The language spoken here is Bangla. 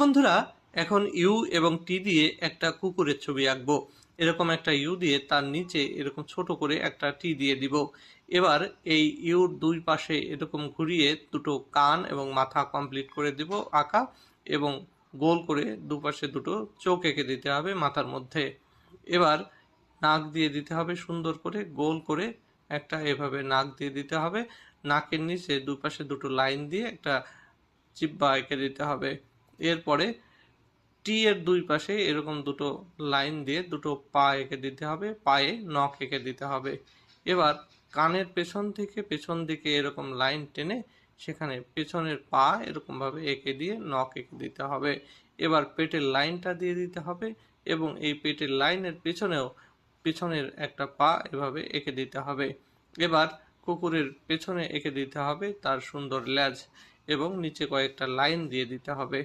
বন্ধুরা, এখন ইউ এবং টি দিয়ে একটা কুকুরের ছবি আঁকবো। এরকম একটা ইউ দিয়ে তার নিচে এরকম ছোট করে একটা টি দিয়ে দিব। এবার এই ইউর দুই পাশে এরকম ঘুরিয়ে দুটো কান এবং মাথা কমপ্লিট করে দিব আঁকা, এবং গোল করে দুপাশে দুটো চোখ এঁকে দিতে হবে মাথার মধ্যে। এবার নাক দিয়ে দিতে হবে সুন্দর করে গোল করে একটা, এভাবে নাক দিয়ে দিতে হবে। নাকের নিচে দুপাশে দুটো লাইন দিয়ে একটা জিহ্বা এঁকে দিতে হবে। এরপরে টি এর দুই পাশে এরকম দুটো লাইন দিয়ে দুটো পা এঁকে দিতে হবে, পায়ে নখ এঁকে দিতে হবে। এবার কানের পেছন থেকে পেছন দিকে এরকম লাইন টেনে সেখানে পেছনের পা এরকমভাবে এঁকে দিয়ে নখ এঁকে দিতে হবে। এবার পেটের লাইনটা দিয়ে দিতে হবে, এবং এই পেটের লাইনের পেছনেও পেছনের একটা পা এভাবে এঁকে দিতে হবে। এবার কুকুরের পেছনে এঁকে দিতে হবে তার সুন্দর লেজ, এবং নিচে কয়েকটা লাইন দিয়ে দিতে হবে।